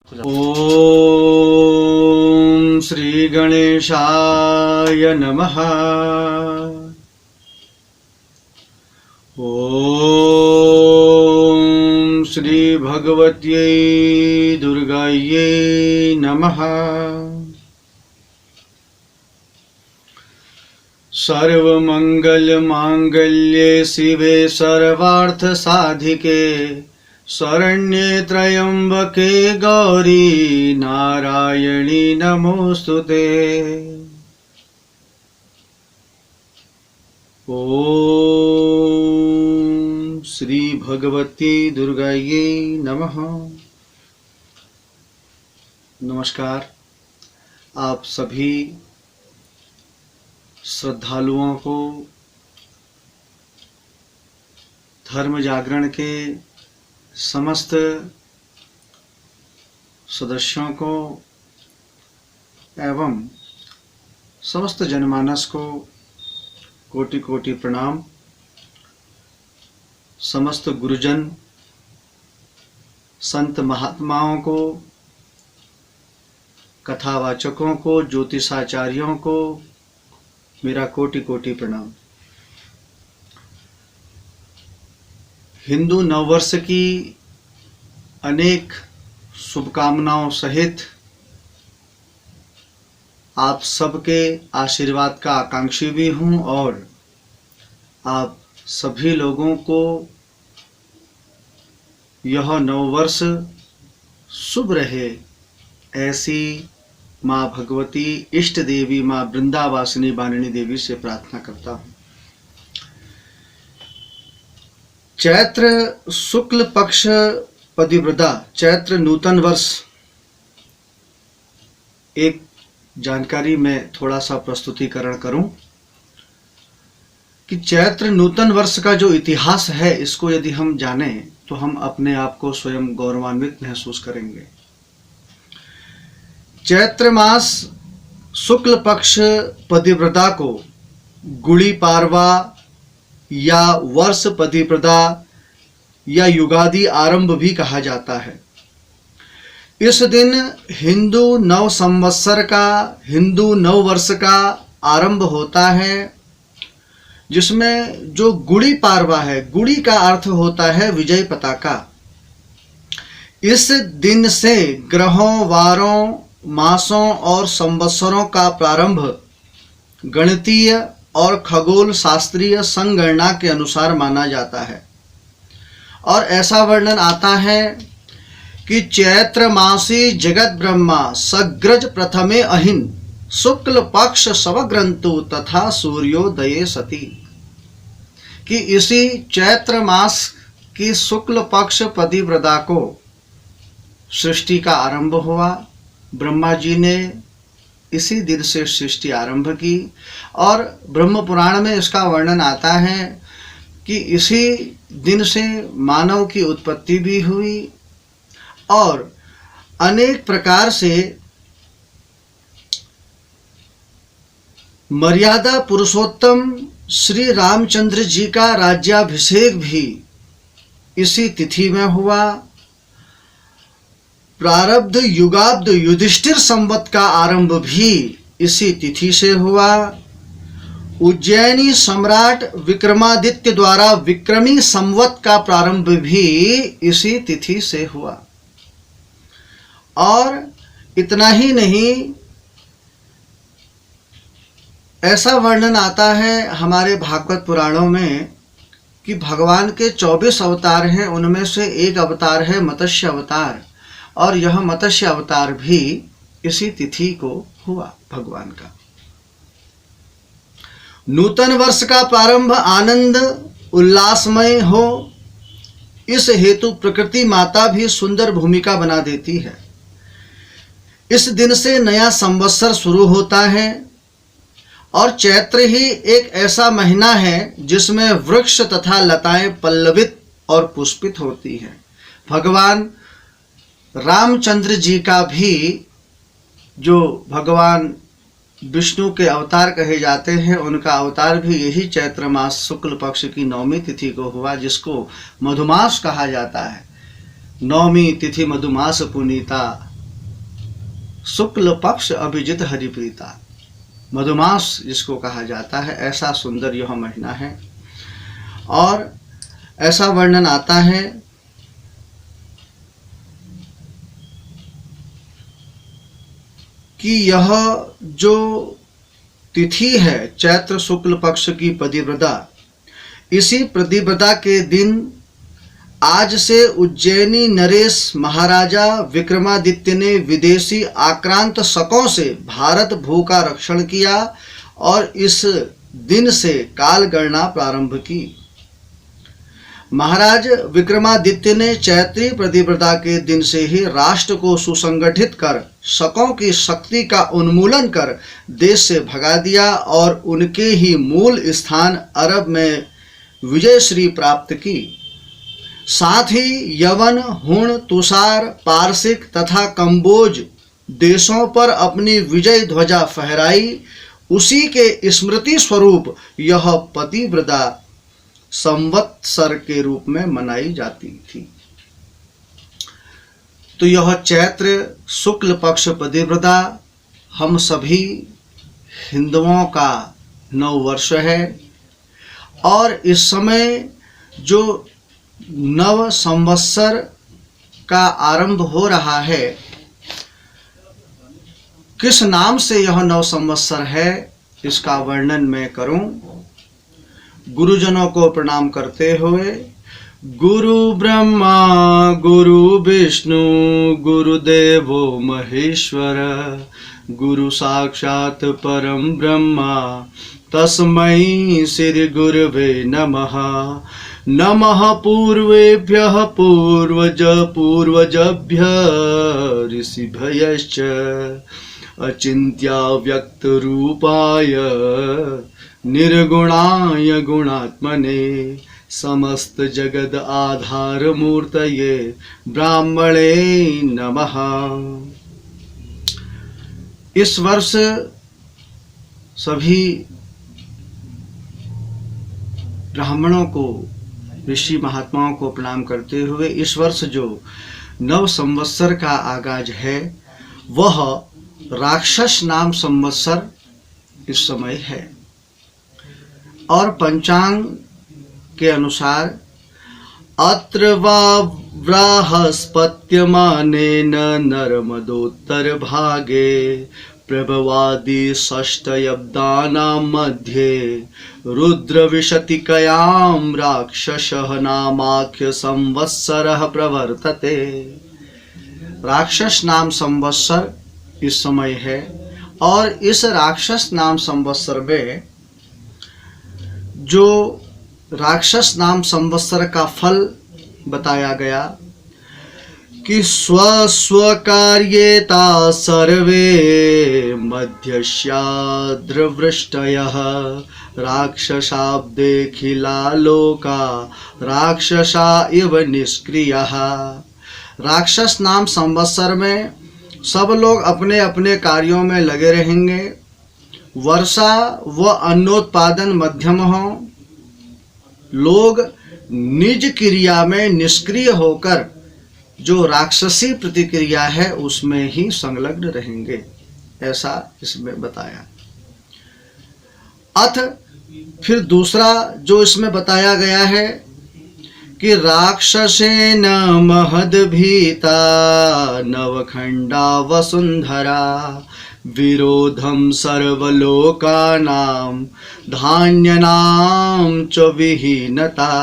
ओम श्री गणेशाय नमः। ओम श्री भगवत्यै दुर्गायै नमः। सर्वमंगल मांगल्ये शिवे सर्वार्थ साधिके शरण्ये त्र्यंबके गौरी नारायणी नमोस्तुते। ओम श्री भगवती दुर्गायै नमः। नमस्कार। आप सभी श्रद्धालुओं को धर्म जागरण के समस्त सदस्यों को एवं समस्त जनमानस को कोटि कोटि प्रणाम। समस्त गुरुजन संत महात्माओं को, कथावाचकों को, ज्योतिषाचार्यों को मेरा कोटि कोटि प्रणाम। हिंदू नववर्ष की अनेक शुभकामनाओं सहित आप सबके आशीर्वाद का आकांक्षी भी हूँ और आप सभी लोगों को यह नववर्ष शुभ रहे, ऐसी माँ भगवती इष्ट देवी माँ वृंदावासिनी बानिनी देवी से प्रार्थना करता हूँ। चैत्र शुक्ल पक्ष पतिव्रता चैत्र नूतन वर्ष, एक जानकारी में थोड़ा सा प्रस्तुतिकरण करूं कि चैत्र नूतन वर्ष का जो इतिहास है, इसको यदि हम जानें तो हम अपने आप को स्वयं गौरवान्वित महसूस करेंगे। चैत्र मास शुक्ल पक्ष पतिव्रता को गुड़ी पाड़वा या वर्ष पतिव्रता या युगादि आरंभ भी कहा जाता है। इस दिन हिंदू नव संवत्सर का, हिंदू नव वर्ष का आरंभ होता है, जिसमें जो गुड़ी पाड़वा है, गुड़ी का अर्थ होता है विजय पताका। इस दिन से ग्रहों, वारों, मासों और संवत्सरों का प्रारंभ गणितीय और खगोल शास्त्रीय संगणना के अनुसार माना जाता है। और ऐसा वर्णन आता है कि चैत्र मासी जगत ब्रह्मा सग्रज प्रथमे अहिन शुक्ल पक्ष सवग्रंतु तथा सूर्योदये सती, कि इसी चैत्र मास की शुक्ल पक्ष पतिव्रता को सृष्टि का आरंभ हुआ। ब्रह्मा जी ने इसी दिन से सृष्टि आरंभ की और ब्रह्म पुराण में इसका वर्णन आता है कि इसी दिन से मानव की उत्पत्ति भी हुई और अनेक प्रकार से मर्यादा पुरुषोत्तम श्री रामचंद्र जी का राज्याभिषेक भी इसी तिथि में हुआ। प्रारब्ध युगाब्द युधिष्ठिर संवत का आरंभ भी इसी तिथि से हुआ। उज्जैनी सम्राट विक्रमादित्य द्वारा विक्रमी संवत का प्रारंभ भी इसी तिथि से हुआ। और इतना ही नहीं, ऐसा वर्णन आता है हमारे भागवत पुराणों में कि भगवान के 24 अवतार हैं, उनमें से एक अवतार है मत्स्य अवतार, और यह मत्स्य अवतार भी इसी तिथि को हुआ भगवान का। नूतन वर्ष का प्रारंभ आनंद उल्लासमय हो, इस हेतु प्रकृति माता भी सुंदर भूमिका बना देती है। इस दिन से नया संवत्सर शुरू होता है और चैत्र ही एक ऐसा महीना है जिसमें वृक्ष तथा लताएं पल्लवित और पुष्पित होती हैं। भगवान रामचंद्र जी का भी, जो भगवान विष्णु के अवतार कहे जाते हैं, उनका अवतार भी यही चैत्र मास शुक्ल पक्ष की 9वीं तिथि को हुआ, जिसको मधुमास कहा जाता है। 9वीं तिथि मधुमास पुनीता शुक्ल पक्ष अभिजित हरिप्रीता, मधुमास जिसको कहा जाता है, ऐसा सुंदर यह महीना है। और ऐसा वर्णन आता है कि यह जो तिथि है चैत्र शुक्ल पक्ष की प्रतिपदा, इसी प्रतिपदा के दिन आज से उज्जैनी नरेश महाराजा विक्रमादित्य ने विदेशी आक्रांत शकों से भारत भू का रक्षण किया और इस दिन से काल गणना प्रारंभ की। महाराज विक्रमादित्य ने चैत्री प्रतिपदा के दिन से ही राष्ट्र को सुसंगठित कर शकों की शक्ति का उन्मूलन कर देश से भगा दिया और उनके ही मूल स्थान अरब में विजयश्री प्राप्त की। साथ ही यवन, हुण, तुषार, पारसिक तथा कंबोज देशों पर अपनी विजय ध्वजा फहराई। उसी के स्मृति स्वरूप यह पतिव्रता संवत्सर के रूप में मनाई जाती थी। तो यह चैत्र शुक्ल पक्ष प्रतिपदा हम सभी हिंदुओं का नववर्ष है और इस समय जो नव संवत्सर का आरंभ हो रहा है, किस नाम से यह नव संवत्सर है इसका वर्णन मैं करूं। गुरुजनों को प्रणाम करते हुए, गुरु ब्रह्मा गुरु विष्णु गुरुदेवो महेश्वर, गुरु साक्षात् परम ब्रह्मा तस्मै श्री गुरवे नमः। नमः पूर्वेभ्यः पूर्वज पूर्वजभ्यः ऋषिभ्यश्च अचिन्त्याव्यक्तरूपाय निर्गुणाय गुणात्मने समस्त जगद आधार मूर्तये ब्राह्मणे नमः। इस वर्ष सभी ब्राह्मणों को, ऋषि महात्माओं को प्रणाम करते हुए, इस वर्ष जो नव संवत्सर का आगाज है वह राक्षस नाम संवत्सर इस समय है और पंचांग के अनुसार अत्र वा बृहस्पत्यमानेन नर्मदोत्तर भागे प्रभवादि षष्ठयब्दानां मध्ये रुद्रविशतिकयां राक्षसः नामाख्य संवत्सरः प्रवर्तते। राक्षस नाम संवत्सर इस समय है और इस राक्षस नाम संवत्सर में जो राक्षस नाम संवत्सर का फल बताया गया कि स्वस्वकार्येता सर्वे मध्यस्याद्रवृष्टयः राक्षसाब्देखिला लोका राक्षसा इव निष्क्रियः। राक्षस नाम संवत्सर में सब लोग अपने अपने कार्यों में लगे रहेंगे, वर्षा व अन्नोत्पादन मध्यम हो, लोग निज क्रिया में निष्क्रिय होकर जो राक्षसी प्रतिक्रिया है उसमें ही संलग्न रहेंगे, ऐसा इसमें बताया। अथ फिर दूसरा जो इसमें बताया गया है कि राक्षसेन महद्भीता नवखंडा वसुंधरा विरोधम सर्वलोकानां धान्यनां च विहीनता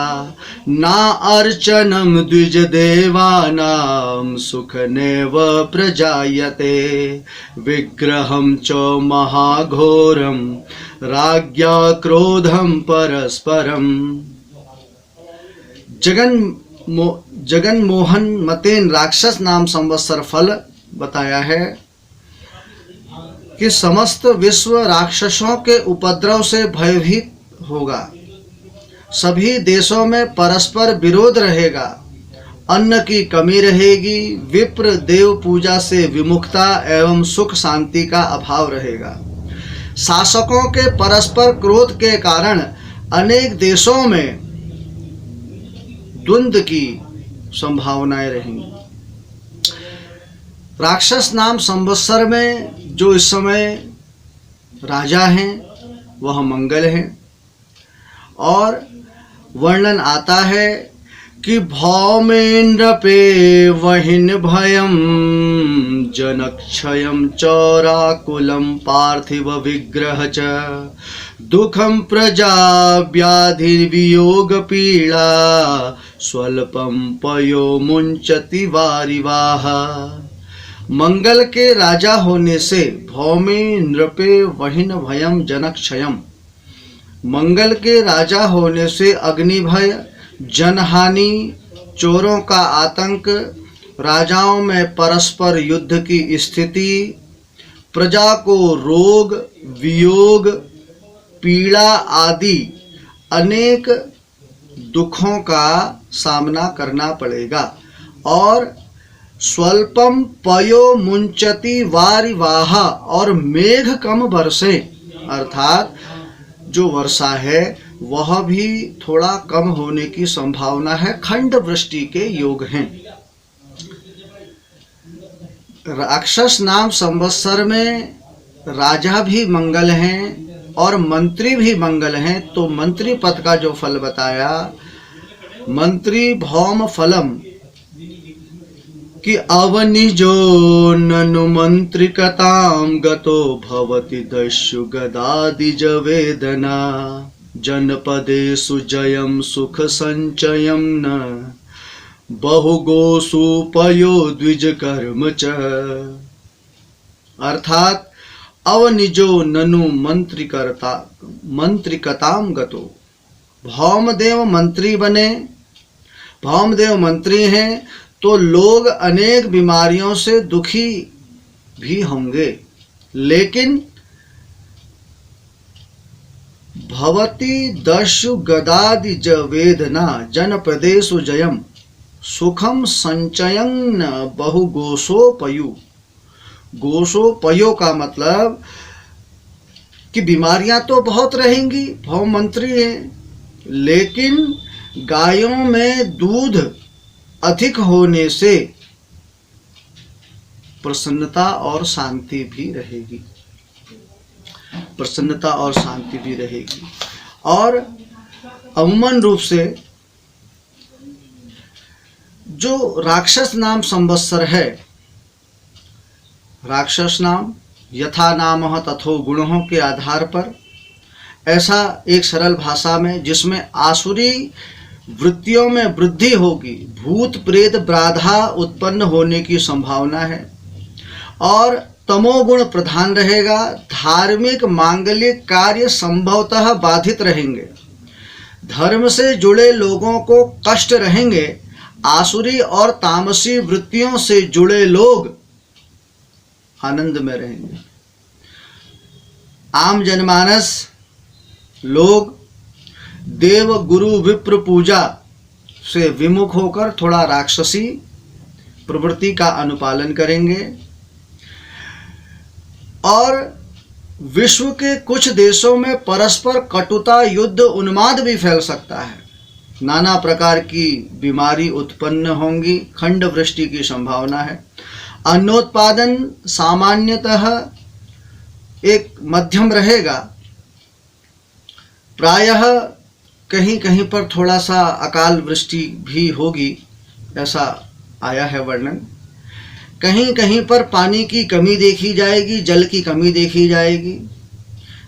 ना अर्चनं द्विजदेवानां सुखनेव प्रजायते विग्रहं च महाघोरं राज्ञा क्रोधं परस्परम्। जगन मोहन मतेन राक्षस नाम संवत्सर फल बताया है कि समस्त विश्व राक्षसों के उपद्रव से भयभीत होगा, सभी देशों में परस्पर विरोध रहेगा, अन्न की कमी रहेगी, विप्र देव पूजा से विमुखता एवं सुख शांति का अभाव रहेगा। शासकों के परस्पर क्रोध के कारण अनेक देशों में द्वंद्व की संभावनाएं रहेंगी। राक्षस नाम संवत्सर में जो इस समय राजा हैं वह मंगल हैं, और वर्णन आता है कि भौमेन्द्र पे वहिन भयम जनक्षयम चौराकुलम पार्थिव विग्रह च दुखम प्रजा व्याधि वियोग पीड़ा स्वल्पम पयो मुंचति वारिवाह। मंगल के राजा होने से भौमे नृपे वहिन भयम जनक्षयम, मंगल के राजा होने से अग्नि भय, जनहानि, चोरों का आतंक, राजाओं में परस्पर युद्ध की स्थिति, प्रजा को रोग, वियोग, पीड़ा आदि अनेक दुखों का सामना करना पड़ेगा। और स्वल्पम पयो मुंचति वारिवाह, और मेघ कम बरसे, अर्थात जो वर्षा है वह भी थोड़ा कम होने की संभावना है, खंड वृष्टि के योग हैं। राक्षस नाम संवत्सर में राजा भी मंगल हैं और मंत्री भी मंगल हैं, तो मंत्री पद का जो फल बताया, मंत्री भौम फलम, कि अवनिजो ननु मंत्रिकताम गतो भवति दस्यु गदादिज वेदना जनपदेषु जयम सुख संचयम न बहुगोषु पयो द्विज कर्म च। अर्थात अवनिजो ननु मंत्रिकताम गतो, भौमदेव मंत्री बने, भौमदेव मंत्री हैं तो लोग अनेक बीमारियों से दुखी भी होंगे, लेकिन भवति दस्यु गदादिज वेदना जनपदेषु जयम सुखम संचयन बहुगोषोपयु। गोषोपयो का मतलब कि बीमारियां तो बहुत रहेंगी, भौम मंत्री हैं, लेकिन गायों में दूध अधिक होने से प्रसन्नता और शांति भी रहेगी, प्रसन्नता और शांति भी रहेगी। और अमूमन रूप से जो राक्षस नाम संवत्सर है, राक्षस नाम यथा नामः तथो गुणों के आधार पर, ऐसा एक सरल भाषा में जिसमें आसुरी वृत्तियों में वृद्धि होगी, भूत प्रेत बाधा उत्पन्न होने की संभावना है, और तमोगुण प्रधान रहेगा, धार्मिक मांगलिक कार्य संभवतः बाधित रहेंगे, धर्म से जुड़े लोगों को कष्ट रहेंगे, आसुरी और तामसी वृत्तियों से जुड़े लोग आनंद में रहेंगे। आम जनमानस लोग देव गुरु विप्र पूजा से विमुख होकर थोड़ा राक्षसी प्रवृत्ति का अनुपालन करेंगे, और विश्व के कुछ देशों में परस्पर कटुता, युद्ध, उन्माद भी फैल सकता है, नाना प्रकार की बीमारी उत्पन्न होंगी, खंड वृष्टि की संभावना है। अन्नोत्पादन सामान्यतः एक मध्यम रहेगा, प्रायः कहीं कहीं पर थोड़ा सा अकाल वृष्टि भी होगी, ऐसा आया है वर्णन। कहीं कहीं पर पानी की कमी देखी जाएगी, जल की कमी देखी जाएगी,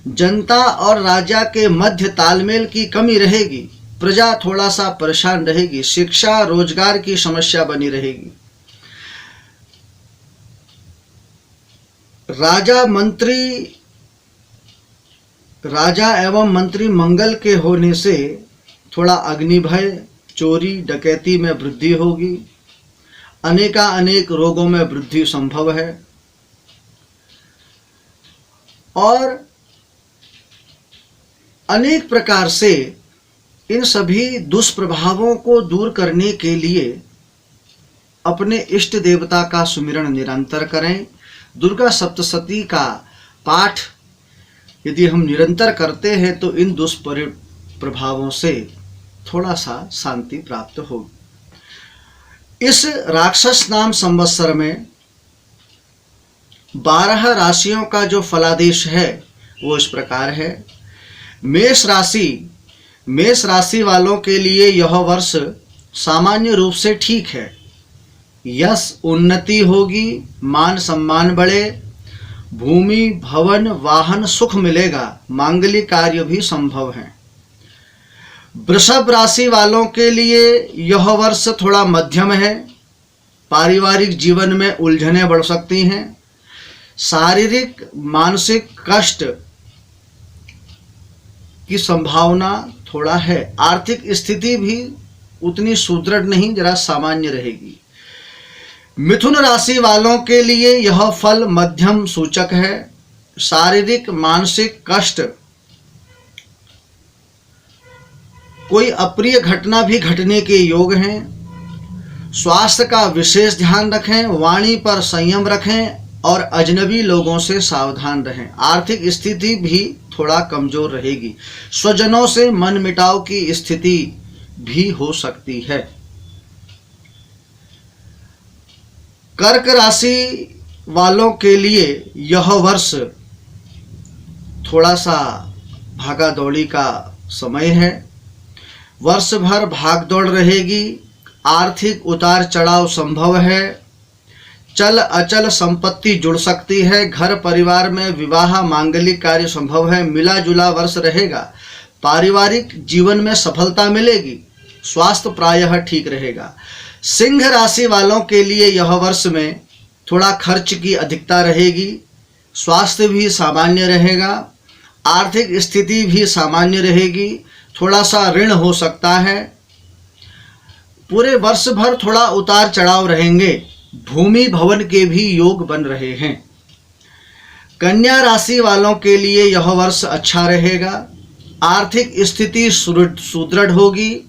जनता और राजा के मध्य तालमेल की कमी रहेगी, प्रजा थोड़ा सा परेशान रहेगी, शिक्षा रोजगार की समस्या बनी रहेगी। राजा एवं मंत्री मंगल के होने से थोड़ा अग्नि भय, चोरी डकैती में वृद्धि होगी, अनेक रोगों में वृद्धि संभव है, और अनेक प्रकार से इन सभी दुष्प्रभावों को दूर करने के लिए अपने इष्ट देवता का सुमिरन निरंतर करें। दुर्गा सप्तशती का पाठ यदि हम निरंतर करते हैं तो इन दुष्प्रभावों से थोड़ा सा शांति प्राप्त होगी। इस राक्षस नाम संवत्सर में 12 राशियों का जो फलादेश है वो इस प्रकार है। मेष राशि वालों के लिए यह वर्ष सामान्य रूप से ठीक है। यश उन्नति होगी, मान सम्मान बढ़े, भूमि भवन वाहन सुख मिलेगा, मांगलिक कार्य भी संभव है। वृषभ राशि वालों के लिए यह वर्ष थोड़ा मध्यम है। पारिवारिक जीवन में उलझनें बढ़ सकती हैं। शारीरिक मानसिक कष्ट की संभावना थोड़ा है। आर्थिक स्थिति भी उतनी सुदृढ़ नहीं, जरा सामान्य रहेगी। मिथुन राशि वालों के लिए यह फल मध्यम सूचक है। शारीरिक मानसिक कष्ट, कोई अप्रिय घटना भी घटने के योग हैं। स्वास्थ्य का विशेष ध्यान रखें, वाणी पर संयम रखें और अजनबी लोगों से सावधान रहें। आर्थिक स्थिति भी थोड़ा कमजोर रहेगी। स्वजनों से मनमुटाव की स्थिति भी हो सकती है। कर्क राशि वालों के लिए यह वर्ष थोड़ा सा भागा दौड़ी का समय है। वर्ष भर भागदौड़ रहेगी। आर्थिक उतार चढ़ाव संभव है। चल अचल संपत्ति जुड़ सकती है। घर परिवार में विवाह मांगलिक कार्य संभव है। मिला जुला वर्ष रहेगा। पारिवारिक जीवन में सफलता मिलेगी। स्वास्थ्य प्रायः ठीक रहेगा। सिंह राशि वालों के लिए यह वर्ष में थोड़ा खर्च की अधिकता रहेगी। स्वास्थ्य भी सामान्य रहेगा। आर्थिक स्थिति भी सामान्य रहेगी। थोड़ा सा ऋण हो सकता है। पूरे वर्ष भर थोड़ा उतार चढ़ाव रहेंगे। भूमि भवन के भी योग बन रहे हैं। कन्या राशि वालों के लिए यह वर्ष अच्छा रहेगा। आर्थिक स्थिति सुदृढ़ होगी।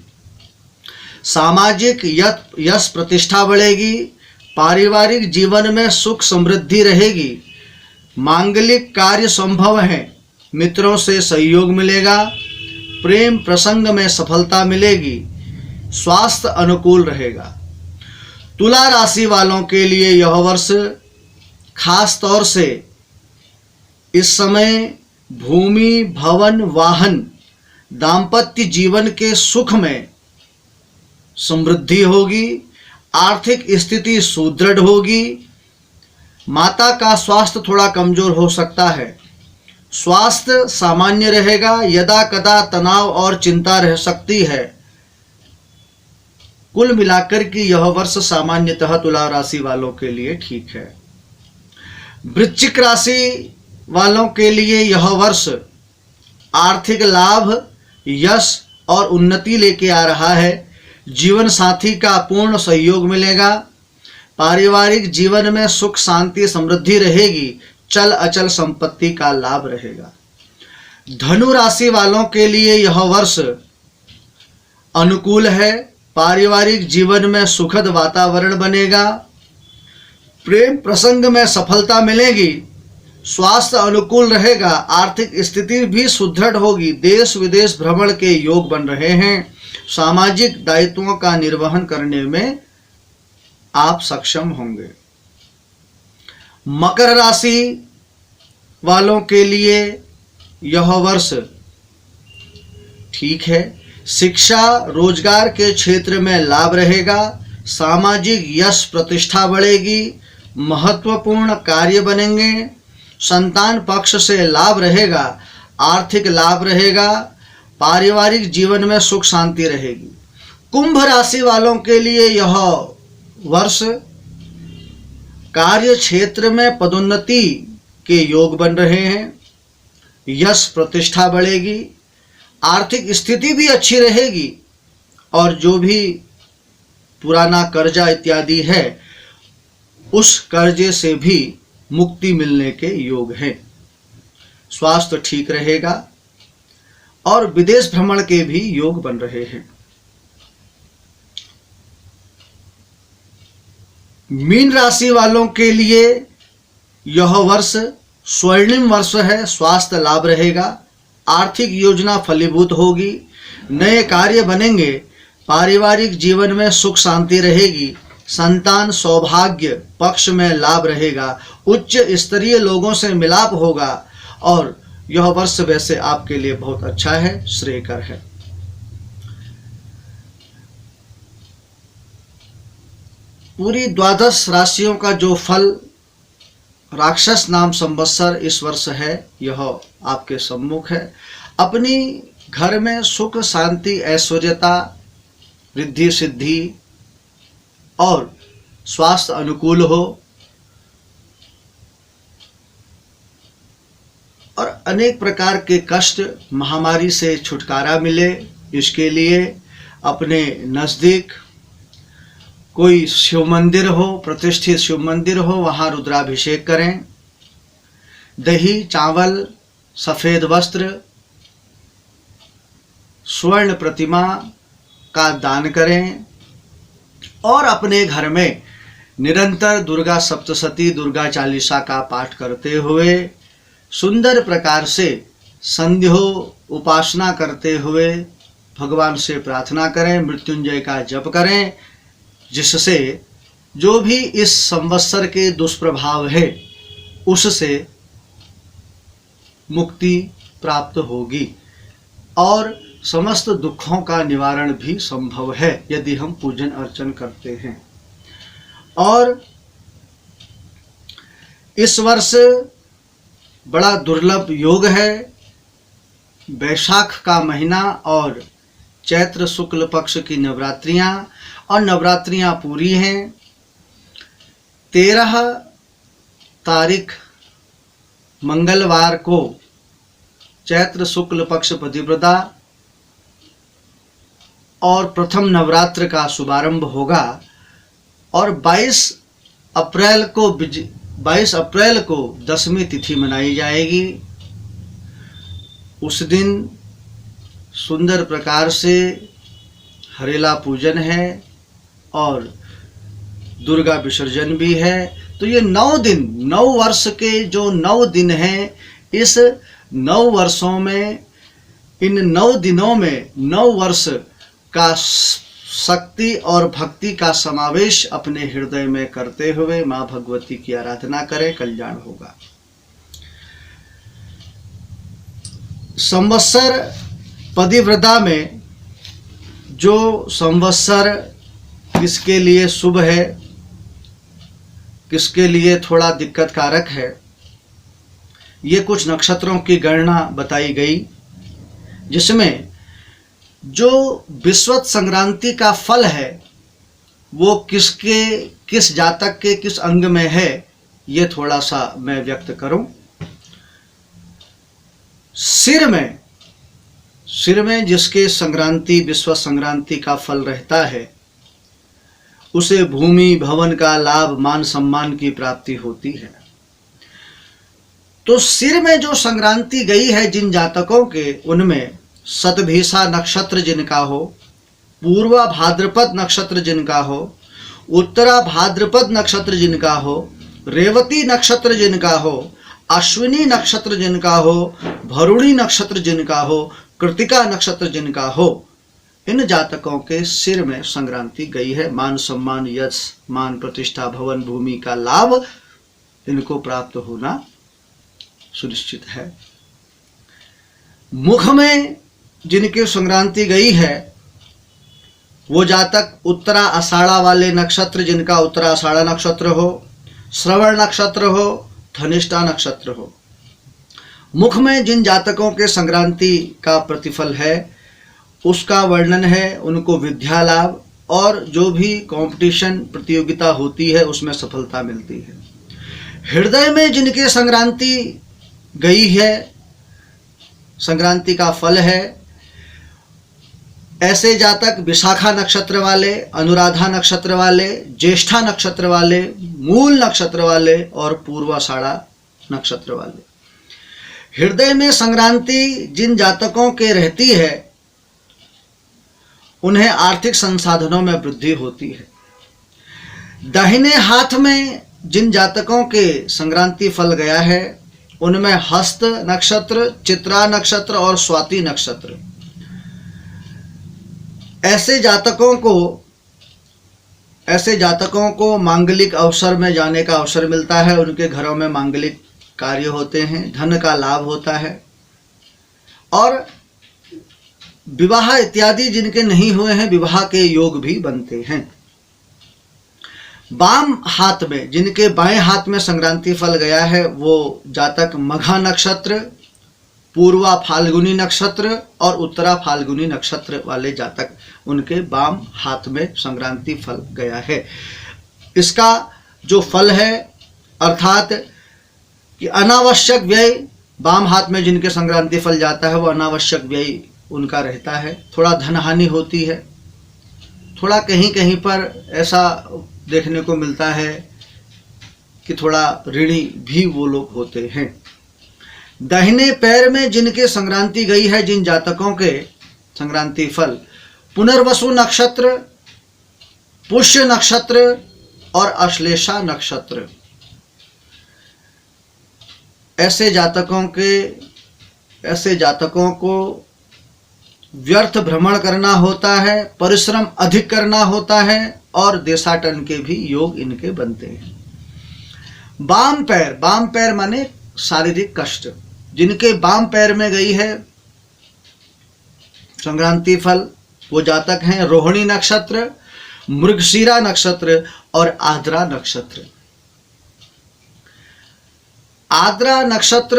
सामाजिक यश प्रतिष्ठा बढ़ेगी। पारिवारिक जीवन में सुख समृद्धि रहेगी। मांगलिक कार्य संभव है। मित्रों से सहयोग मिलेगा। प्रेम प्रसंग में सफलता मिलेगी। स्वास्थ्य अनुकूल रहेगा। तुला राशि वालों के लिए यह वर्ष खास तौर से इस समय भूमि भवन वाहन दाम्पत्य जीवन के सुख में समृद्धि होगी। आर्थिक स्थिति सुदृढ़ होगी। माता का स्वास्थ्य थोड़ा कमजोर हो सकता है। स्वास्थ्य सामान्य रहेगा। यदा कदा तनाव और चिंता रह सकती है। कुल मिलाकर के यह वर्ष सामान्यतः तुला राशि वालों के लिए ठीक है। वृश्चिक राशि वालों के लिए यह वर्ष आर्थिक लाभ, यश और उन्नति लेके आ रहा है। जीवन साथी का पूर्ण सहयोग मिलेगा। पारिवारिक जीवन में सुख शांति समृद्धि रहेगी। चल अचल संपत्ति का लाभ रहेगा। धनु राशि वालों के लिए यह वर्ष अनुकूल है। पारिवारिक जीवन में सुखद वातावरण बनेगा। प्रेम प्रसंग में सफलता मिलेगी। स्वास्थ्य अनुकूल रहेगा। आर्थिक स्थिति भी सुदृढ़ होगी। देश विदेश भ्रमण के योग बन रहे हैं। सामाजिक दायित्वों का निर्वहन करने में आप सक्षम होंगे। मकर राशि वालों के लिए यह वर्ष ठीक है। शिक्षा रोजगार के क्षेत्र में लाभ रहेगा। सामाजिक यश प्रतिष्ठा बढ़ेगी। महत्वपूर्ण कार्य बनेंगे। संतान पक्ष से लाभ रहेगा। आर्थिक लाभ रहेगा। पारिवारिक जीवन में सुख शांति रहेगी। कुंभ राशि वालों के लिए यह वर्ष कार्य क्षेत्र में पदोन्नति के योग बन रहे हैं। यश प्रतिष्ठा बढ़ेगी। आर्थिक स्थिति भी अच्छी रहेगी और जो भी पुराना कर्जा इत्यादि है उस कर्जे से भी मुक्ति मिलने के योग हैं। स्वास्थ्य ठीक रहेगा और विदेश भ्रमण के भी योग बन रहे हैं। मीन राशि वालों के लिए यह वर्ष स्वर्णिम वर्ष है। स्वास्थ्य लाभ रहेगा। आर्थिक योजना फलीभूत होगी। नए कार्य बनेंगे। पारिवारिक जीवन में सुख शांति रहेगी। संतान सौभाग्य पक्ष में लाभ रहेगा, उच्च स्तरीय लोगों से मिलाप होगा और यह वर्ष वैसे आपके लिए बहुत अच्छा है, श्रेयकर है। पूरी 12 राशियों का जो फल राक्षस नाम संवत्सर इस वर्ष है, यह आपके सम्मुख है। अपनी घर में सुख शांति ऐश्वर्यता रिद्धि सिद्धि और स्वास्थ्य अनुकूल हो और अनेक प्रकार के कष्ट महामारी से छुटकारा मिले, इसके लिए अपने नज़दीक कोई शिव मंदिर हो, प्रतिष्ठित शिव मंदिर हो, वहाँ रुद्राभिषेक करें। दही चावल सफ़ेद वस्त्र स्वर्ण प्रतिमा का दान करें और अपने घर में निरंतर दुर्गा सप्तशती दुर्गा चालीसा का पाठ करते हुए सुंदर प्रकार से संध्या उपासना करते हुए भगवान से प्रार्थना करें, मृत्युंजय का जप करें, जिससे जो भी इस संवत्सर के दुष्प्रभाव है उससे मुक्ति प्राप्त होगी और समस्त दुखों का निवारण भी संभव है यदि हम पूजन अर्चन करते हैं। और इस वर्ष बड़ा दुर्लभ योग है। वैशाख का महीना और चैत्र शुक्ल पक्ष की नवरात्रियां और नवरात्रियां पूरी हैं। 13 तारीख मंगलवार को चैत्र शुक्ल पक्ष पतिव्रता और प्रथम नवरात्र का शुभारंभ होगा और 22 अप्रैल को दशमी तिथि मनाई जाएगी। उस दिन सुंदर प्रकार से हरेला पूजन है और दुर्गा विसर्जन भी है। तो ये 9 दिन, 9 वर्ष के जो 9 दिन हैं, इस 9 वर्षों में, इन 9 दिनों में 9 वर्ष का शक्ति और भक्ति का समावेश अपने हृदय में करते हुए माँ भगवती की आराधना करें, कल्याण होगा। संवत्सर पतिव्रता में जो संवत्सर किसके लिए शुभ है, किसके लिए थोड़ा दिक्कत कारक है, ये कुछ नक्षत्रों की गणना बताई गई, जिसमें जो विश्वत संक्रांति का फल है वो किस जातक के किस अंग में है, ये थोड़ा सा मैं व्यक्त करूं। सिर में जिसके संक्रांति विश्व संक्रांति का फल रहता है, उसे भूमि भवन का लाभ मान सम्मान की प्राप्ति होती है। तो सिर में जो संक्रांति गई है जिन जातकों के, उनमें शतभिषा नक्षत्र जिनका हो, पूर्वा भाद्रपद नक्षत्र जिनका हो, उत्तरा भाद्रपद नक्षत्र जिनका हो, रेवती नक्षत्र जिनका हो, अश्विनी नक्षत्र जिनका हो, भरुणी नक्षत्र जिनका हो, कृतिका नक्षत्र जिनका हो, इन जातकों के सिर में संक्रांति गई है। मान सम्मान यश मान प्रतिष्ठा भवन भूमि का लाभ इनको प्राप्त होना सुनिश्चित है। मुख में जिनकी संक्रांति गई है वो जातक उत्तरा आषाढ़ा वाले नक्षत्र, जिनका उत्तरा आषाढ़ा नक्षत्र हो, श्रवण नक्षत्र हो, धनिष्ठा नक्षत्र हो, मुख में जिन जातकों के संक्रांति का प्रतिफल है उसका वर्णन है। उनको विद्या लाभ और जो भी कंपटीशन प्रतियोगिता होती है उसमें सफलता मिलती है। हृदय में जिनके संक्रांति गई है, संक्रांति का फल है, ऐसे जातक विशाखा नक्षत्र वाले, अनुराधा नक्षत्र वाले, ज्येष्ठा नक्षत्र वाले, मूल नक्षत्र वाले और पूर्वाषाढ़ा नक्षत्र वाले। हृदय में संक्रांति जिन जातकों के रहती है उन्हें आर्थिक संसाधनों में वृद्धि होती है। दाहिने हाथ में जिन जातकों के संक्रांति फल गया है उनमें हस्त नक्षत्र, चित्रा नक्षत्र और स्वाति नक्षत्र, ऐसे जातकों को ऐसे जातकों को मांगलिक अवसर में जाने का अवसर मिलता है, उनके घरों में मांगलिक कार्य होते हैं, धन का लाभ होता है, और विवाह इत्यादि जिनके नहीं हुए हैं विवाह के योग भी बनते हैं। बाम हाथ में, जिनके बाएं हाथ में संक्रांति फल गया है, वो जातक मघा नक्षत्र, पूर्वा फाल्गुनी नक्षत्र और उत्तरा फाल्गुनी नक्षत्र वाले जातक, उनके बाम हाथ में संक्रांति फल गया है। इसका जो फल है अर्थात कि अनावश्यक व्यय, बाम हाथ में जिनके संक्रांति फल जाता है वो अनावश्यक व्यय उनका रहता है, थोड़ा धन हानि होती है, थोड़ा कहीं कहीं पर ऐसा देखने को मिलता है कि थोड़ा ऋणी भी वो लोग होते हैं। दाहिने पैर में जिनके संक्रांति गई है, जिन जातकों के संक्रांति फल पुनर्वसु नक्षत्र, पुष्य नक्षत्र और अश्लेषा नक्षत्र, ऐसे जातकों को व्यर्थ भ्रमण करना होता है, परिश्रम अधिक करना होता है और देशाटन के भी योग इनके बनते हैं। बाम पैर माने शारीरिक कष्ट, जिनके बाम पैर में गई है संक्रांति फल, वो जातक हैं रोहिणी नक्षत्र, मृगशिरा नक्षत्र और आद्रा नक्षत्र। आद्रा नक्षत्र,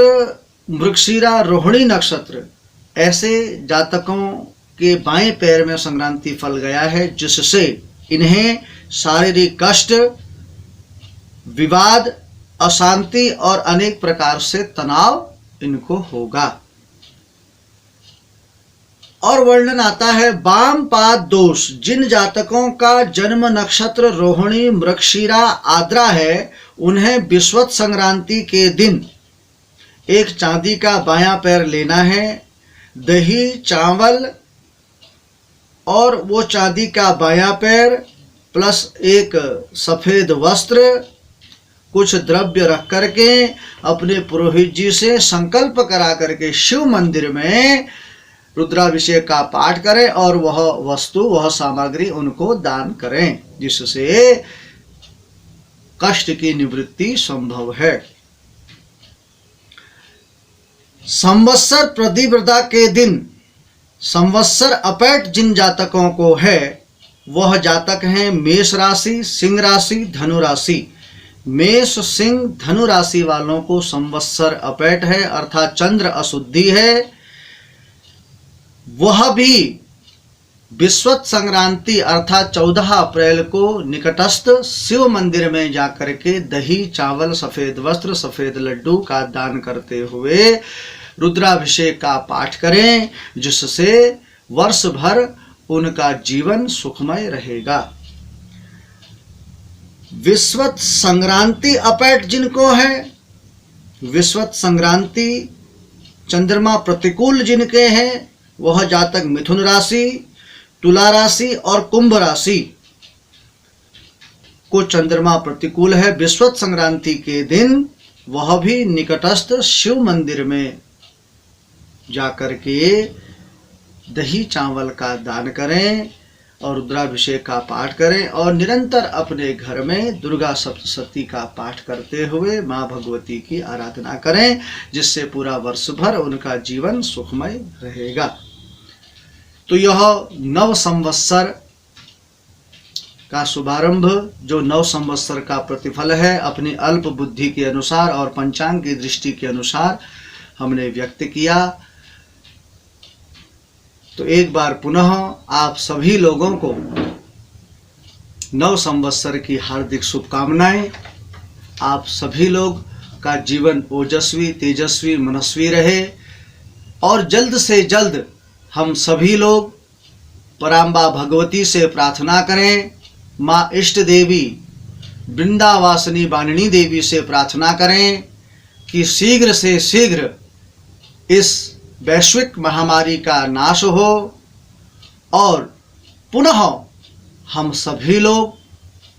मृगशिरा, रोहिणी नक्षत्र, ऐसे जातकों के बाएं पैर में संक्रांति फल गया है, जिससे इन्हें शारीरिक कष्ट, विवाद, अशांति और अनेक प्रकार से तनाव इनको होगा। और वर्णन आता है बाम पाद दोष, जिन जातकों का जन्म नक्षत्र रोहिणी, मृगशिरा, आद्रा है, उन्हें विषुवत संक्रांति के दिन एक चांदी का बायां पैर लेना है, दही, चावल और वो चांदी का बायां पैर प्लस एक सफेद वस्त्र, कुछ द्रव्य रख करके अपने पुरोहित जी से संकल्प करा करके शिव मंदिर में रुद्राभिषेक का पाठ करें और वह वस्तु, वह सामग्री उनको दान करें, जिससे कष्ट की निवृत्ति संभव है। संवत्सर प्रतिव्रता के दिन संवत्सर अपैट जिन जातकों को है, वह जातक हैं मेष राशि, सिंह राशि, धनु राशि। मेष, सिंह, धनु राशि वालों को संवत्सर अपैट है, अर्थात चंद्र अशुद्धि है। वह भी विषुवत संक्रांति अर्थात 14 अप्रैल को निकटस्थ शिव मंदिर में जाकर के दही, चावल, सफेद वस्त्र, सफेद लड्डू का दान करते हुए रुद्राभिषेक का पाठ करें, जिससे वर्ष भर उनका जीवन सुखमय रहेगा। विषुवत संक्रांति अपैट जिनको है, विषुवत संक्रांति चंद्रमा प्रतिकूल जिनके हैं, वह जातक मिथुन राशि, तुला राशि और कुंभ राशि को चंद्रमा प्रतिकूल है। विषुवत संक्रांति के दिन वह भी निकटस्थ शिव मंदिर में जाकर के दही चावल का दान करें और रुद्राभिषेक का पाठ करें और निरंतर अपने घर में दुर्गा सप्तशती का पाठ करते हुए माँ भगवती की आराधना करें, जिससे पूरा वर्ष भर उनका जीवन सुखमय रहेगा। तो यह नव संवत्सर का शुभारंभ, जो नव संवत्सर का प्रतिफल है, अपनी अल्प बुद्धि के अनुसार और पंचांग की दृष्टि के अनुसार हमने व्यक्त किया। तो एक बार पुनः आप सभी लोगों को नव संवत्सर की हार्दिक शुभकामनाएं। आप सभी लोग का जीवन ओजस्वी, तेजस्वी, मनस्वी रहे और जल्द से जल्द हम सभी लोग पराम्बा भगवती से प्रार्थना करें, माँ इष्ट देवी वृंदावासिनी बाणिनी देवी से प्रार्थना करें कि शीघ्र से शीघ्र इस वैश्विक महामारी का नाश हो और पुनः हम सभी लोग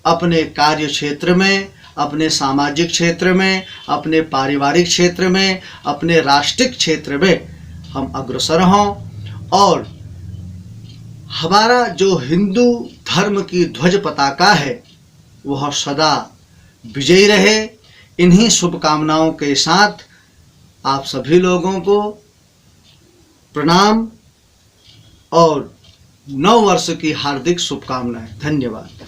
अपने कार्य क्षेत्र में, अपने सामाजिक क्षेत्र में, अपने पारिवारिक क्षेत्र में, अपने राष्ट्रिक क्षेत्र में हम अग्रसर हों और हमारा जो हिंदू धर्म की ध्वज पताका है वह सदा विजयी रहे। इन्हीं शुभकामनाओं के साथ आप सभी लोगों को प्रणाम और नव वर्ष की हार्दिक शुभकामनाएं। धन्यवाद।